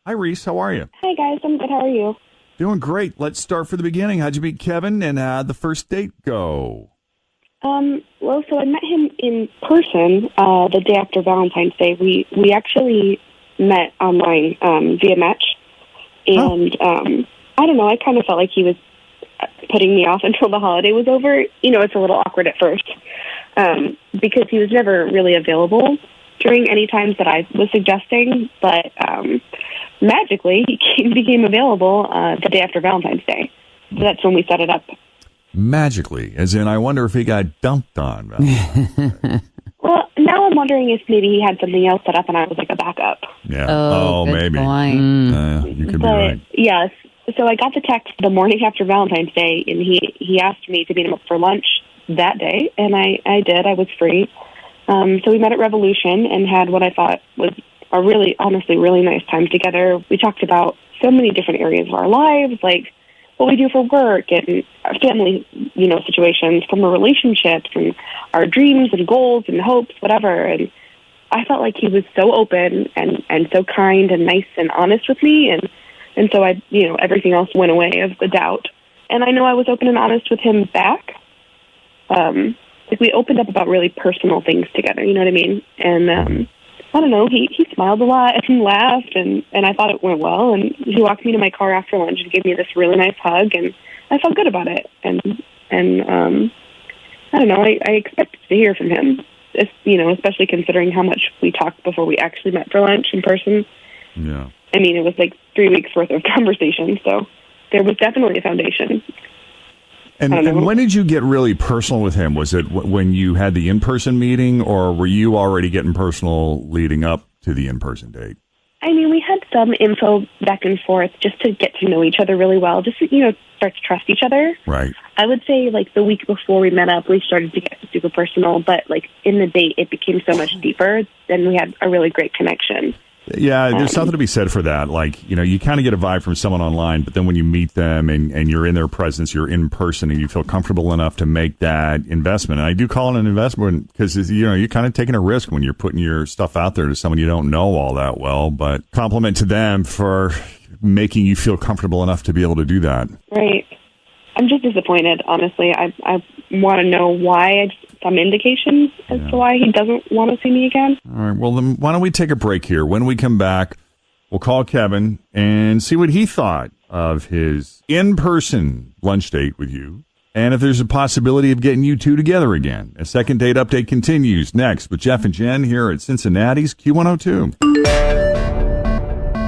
Hi, Reese. How are you? Hi, guys. I'm good. How are you? Doing great. Let's start from the beginning. How'd you meet Kevin, and how'd the first date go? Well, so I met him in person the day after Valentine's Day. We actually met online via Match, and I don't know. I kind of felt like he was putting me off until the holiday was over. You know, it's a little awkward at first because he was never really available during any times that I was suggesting, but magically he became available the day after Valentine's Day. So that's when we set it up. Magically, as in, I wonder if he got dumped on. Well, now I'm wondering if maybe he had something else set up and I was like a backup. Yeah. Oh, maybe. You could be right. Yes. So I got the text the morning after Valentine's Day, and he asked me to meet him up for lunch that day, and I did. I was free. So we met at Revolution and had what I thought was a honestly, really nice time together. We talked about so many different areas of our lives, like what we do for work and our family, situations, from a relationship, from our dreams and goals and hopes, whatever. And I felt like he was so open and so kind and nice and honest with me. And so everything else went away of the doubt. And I know I was open and honest with him back. We opened up about really personal things together, you know what I mean? And I don't know, he smiled a lot and laughed, and I thought it went well. And he walked me to my car after lunch and gave me this really nice hug, and I felt good about it. And I don't know, I expected to hear from him, especially considering how much we talked before we actually met for lunch in person. Yeah. I mean, it was like 3 weeks worth of conversation, so there was definitely a foundation. And when did you get really personal with him? Was it when you had the in-person meeting, or were you already getting personal leading up to the in-person date? I mean, we had some info back and forth just to get to know each other really well, just to, start to trust each other. Right. I would say, the week before we met up, we started to get super personal, but, in the date, it became so much deeper, and we had a really great connection. Yeah, there's something to be said for that. You kind of get a vibe from someone online, but then when you meet them and you're in their presence, you're in person, and you feel comfortable enough to make that investment. And I do call it an investment because, you're kind of taking a risk when you're putting your stuff out there to someone you don't know all that well. But compliment to them for making you feel comfortable enough to be able to do that. Right. I'm just disappointed, honestly. I want to know why. Some indications as to why he doesn't want to see me again. All right. Well, then why don't we take a break here? When we come back, we'll call Kevin and see what he thought of his in-person lunch date with you, and if there's a possibility of getting you two together again. A second date update continues next with Jeff and Jen here at Cincinnati's Q102.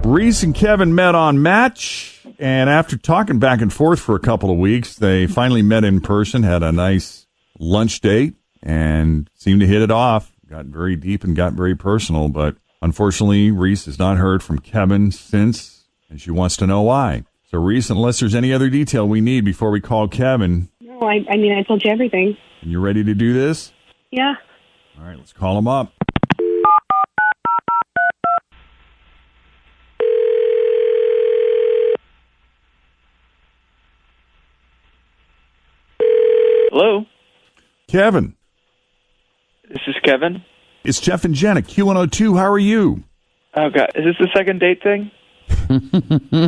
Reese and Kevin met on Match, and after talking back and forth for a couple of weeks, they finally met in person, had a nice lunch date, and seemed to hit it off. Got very deep and got very personal, but unfortunately, Reese has not heard from Kevin since, and she wants to know why. So, Reese, unless there's any other detail we need before we call Kevin. No, I told you everything. You ready to do this? Yeah. All right, let's call him up. Hello? Kevin. This is Kevin. It's Jeff and Jen at Q102. How are you? Oh, God. Is this the second date thing?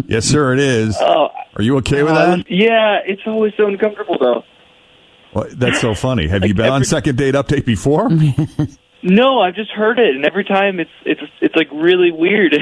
Yes, sir, it is. Oh, are you okay with that? Yeah, it's always so uncomfortable, though. Well, that's so funny. Have you been on second date update before? No, I've just heard it, and every time it's like really weird.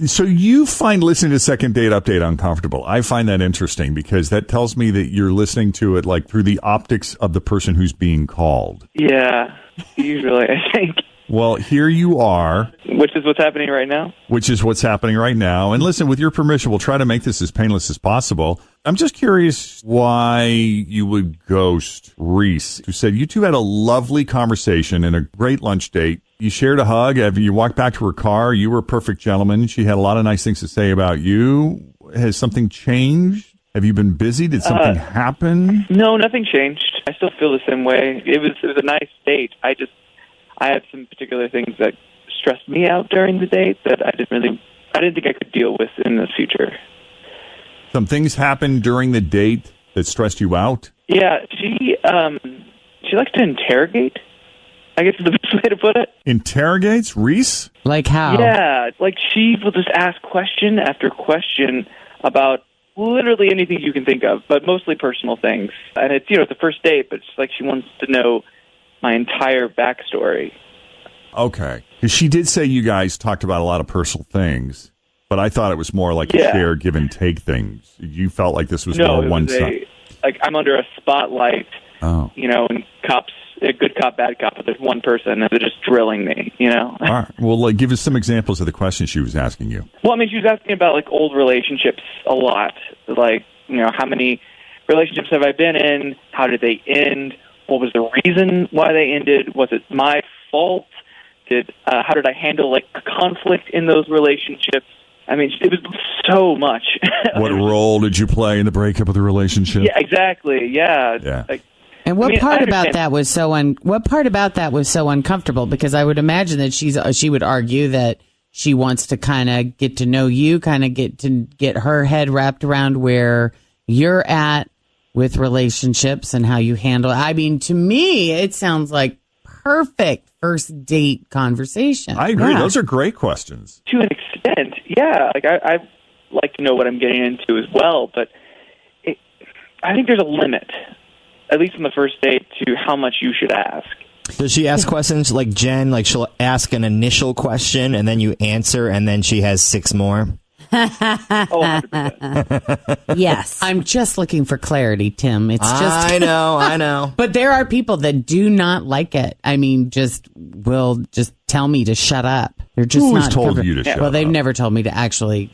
So you find listening to second date update uncomfortable. I find that interesting because that tells me that you're listening to it through the optics of the person who's being called. Yeah, usually, I think. Well, here you are. Which is what's happening right now. Which is what's happening right now. And listen, with your permission, we'll try to make this as painless as possible. I'm just curious why you would ghost Reese, who said you two had a lovely conversation and a great lunch date. You shared a hug. You walked back to her car. You were a perfect gentleman. She had a lot of nice things to say about you. Has something changed? Have you been busy? Did something happen? No, nothing changed. I still feel the same way. It was a nice date. I had some particular things that stressed me out during the date that I didn't think I could deal with in the future. Some things happened during the date that stressed you out? Yeah, she likes to interrogate. I guess is the best way to put it. Interrogates Reese? Like how? Yeah, like she will just ask question after question about literally anything you can think of, but mostly personal things. And it's, it's a first date, but it's like she wants to know my entire backstory. Okay. Because she did say you guys talked about a lot of personal things, but I thought it was more like a shared give and take things. You felt like this was more one-sided. Like I'm under a spotlight, and cops, a good cop, bad cop, but there's one person and they're just drilling me, All right. Well, give us some examples of the questions she was asking you. Well, I mean, she was asking about, like, old relationships a lot. Like, how many relationships have I been in? How did they end? What was the reason why they ended? Was it my fault? How did I handle, like, conflict in those relationships? I mean, it was so much. What role did you play in the breakup of the relationship? Yeah, exactly. Yeah. Like, and what part about that was so uncomfortable? Because I would imagine that she would argue that she wants to kind of get to know you, kind of get her head wrapped around where you're at with relationships and how you handle it. I mean, to me, it sounds like perfect first date conversation. I agree. Yeah. Those are great questions. To an extent, yeah. Like I like to know what I'm getting into as well, but I think there's a limit, at least on the first date, to how much you should ask. Does she ask questions like Jen? Like she'll ask an initial question and then you answer and then she has 6 more? Oh, 100%. Yes. I'm just looking for clarity, Tim. It's just I know. But there are people that do not like it. I mean, will tell me to shut up. They're just Who's not told you to shut up? Well, they've never told me to actually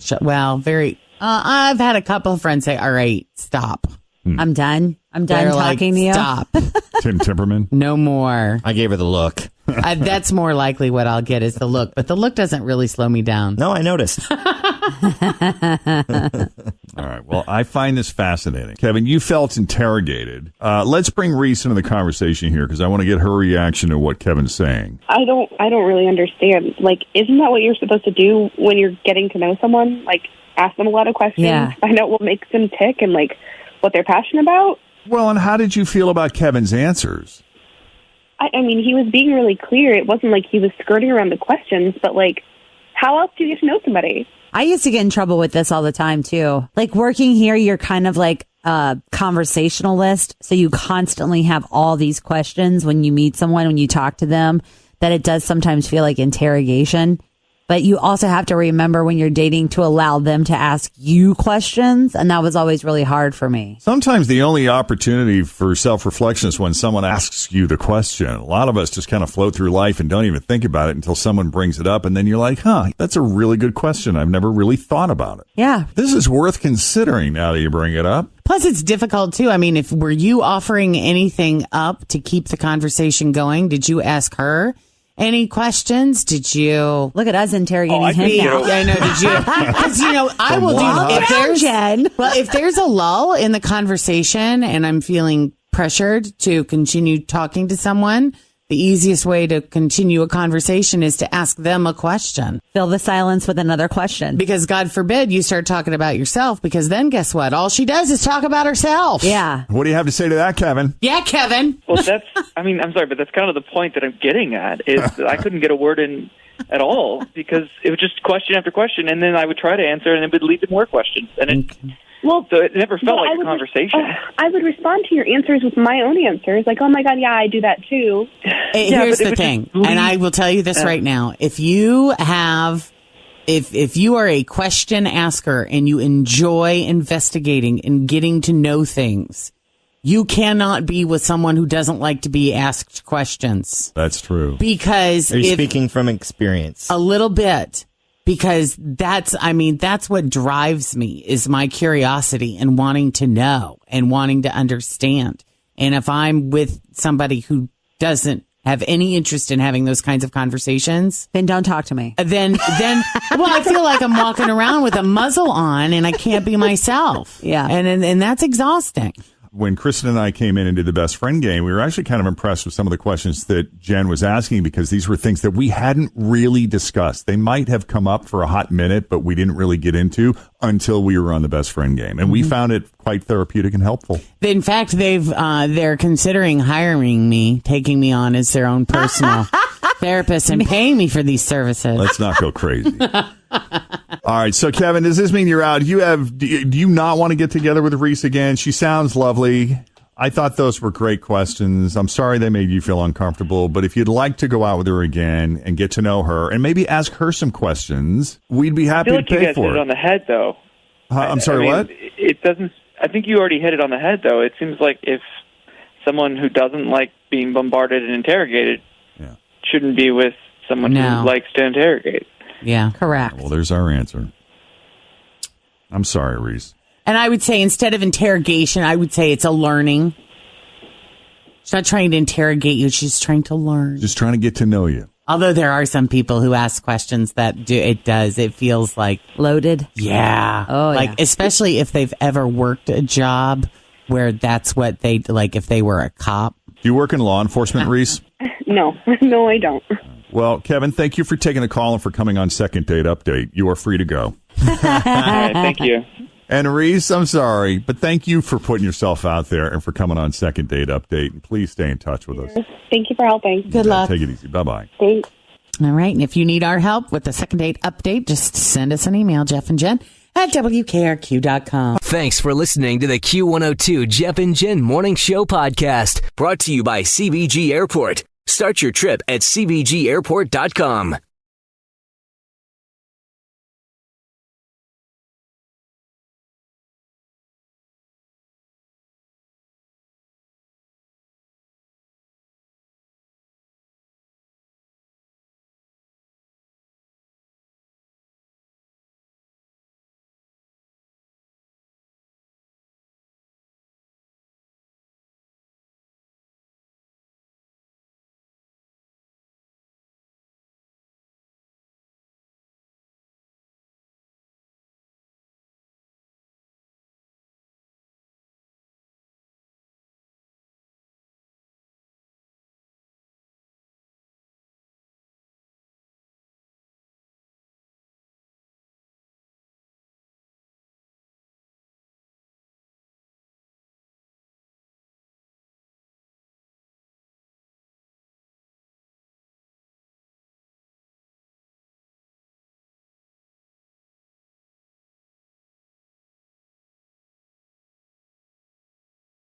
I've had a couple of friends say, "All right, stop. I'm done. They're talking to you. Stop." Tim Timberman? No more. I gave her the look. That's more likely what I'll get is the look. But the look doesn't really slow me down. No, I noticed. All right. Well, I find this fascinating. Kevin, you felt interrogated. Let's bring Reese into the conversation here because I want to get her reaction to what Kevin's saying. I don't really understand. Like, isn't that what you're supposed to do when you're getting to know someone? Like, ask them a lot of questions. Yeah. Find out what makes them tick and, like, what they're passionate about. Well, and how did you feel about Kevin's answers? I mean, he was being really clear. It wasn't like he was skirting around the questions, but, like, how else do you get to know somebody? I used to get in trouble with this all the time, too. Like, working here, you're kind of like a conversationalist. So you constantly have all these questions when you meet someone, when you talk to them, that it does sometimes feel like interrogation. But you also have to remember when you're dating to allow them to ask you questions. And that was always really hard for me. Sometimes the only opportunity for self-reflection is when someone asks you the question. A lot of us just kind of float through life and don't even think about it until someone brings it up. And then you're like, that's a really good question. I've never really thought about it. Yeah. This is worth considering now that you bring it up. Plus, it's difficult, too. I mean, were you offering anything up to keep the conversation going? Did you ask her any questions? Did you look at us interrogating him now? I know. Did you? Because I will do. If there's a lull in the conversation and I'm feeling pressured to continue talking to someone, the easiest way to continue a conversation is to ask them a question. Fill the silence with another question. Because God forbid you start talking about yourself, because then guess what? All she does is talk about herself. Yeah. What do you have to say to that, Kevin? Yeah, Kevin. Well, I'm sorry, but that's kind of the point that I'm getting at, is that I couldn't get a word in at all because it was just question after question, and then I would try to answer, and it would lead to more questions. And so it never felt like a conversation. I would respond to your answers with my own answers. Like, oh, my God, yeah, I do that, too. Here's the thing, and I will tell you this right now. If you are a question asker and you enjoy investigating and getting to know things, you cannot be with someone who doesn't like to be asked questions. That's true. Because are you speaking from experience? A little bit. Because that's what drives me is my curiosity and wanting to know and wanting to understand. And if I'm with somebody who doesn't have any interest in having those kinds of conversations, then don't talk to me. Then, well, I feel like I'm walking around with a muzzle on and I can't be myself. Yeah. And that's exhausting. when Kristen and I came in and did the best friend game, we were actually kind of impressed with some of the questions that Jen was asking because these were things that we hadn't really discussed. They might have come up for a hot minute, but we didn't really get into until we were on the best friend game. And we found it quite therapeutic and helpful. In fact, they're considering hiring me, taking me on as their own personal therapist and paying me for these services. Let's not go crazy. All right. So, Kevin, does this mean you're out? Do you not want to get together with Reese again? She sounds lovely. I thought those were great questions. I'm sorry they made you feel uncomfortable, but if you'd like to go out with her again and get to know her and maybe ask her some questions, we'd be happy I feel to like pay you guys for hit it. it on the head, though. I'm sorry, what? It doesn't. I think you already hit it on the head, though. It seems like if someone who doesn't like being bombarded and interrogated shouldn't be with someone who likes to interrogate. Yeah. Correct. Well, there's our answer. I'm sorry, Reese. And I would say instead of interrogation, I would say it's a learning. She's not trying to interrogate you. She's trying to learn. Just trying to get to know you. Although there are some people who ask questions that it feels like Loaded. Yeah. Oh, like, yeah. Especially if they've ever worked a job where that's what they, like if they were a cop. Do you work in law enforcement, Reese? No, no, I don't. Well, Kevin, thank you for taking the call and for coming on Second Date Update. You are free to go. All right, thank you. And Reese, I'm sorry, but thank you for putting yourself out there and for coming on Second Date Update. And please stay in touch with us. Thank you for helping. Good luck. Take it easy. Bye-bye. Thanks. All right. And if you need our help with the Second Date Update, just send us an email, Jeff and Jen at WKRQ.com. Thanks for listening to the Q102 Jeff and Jen Morning Show podcast, brought to you by CBG Airport. Start your trip at CBGAirport.com.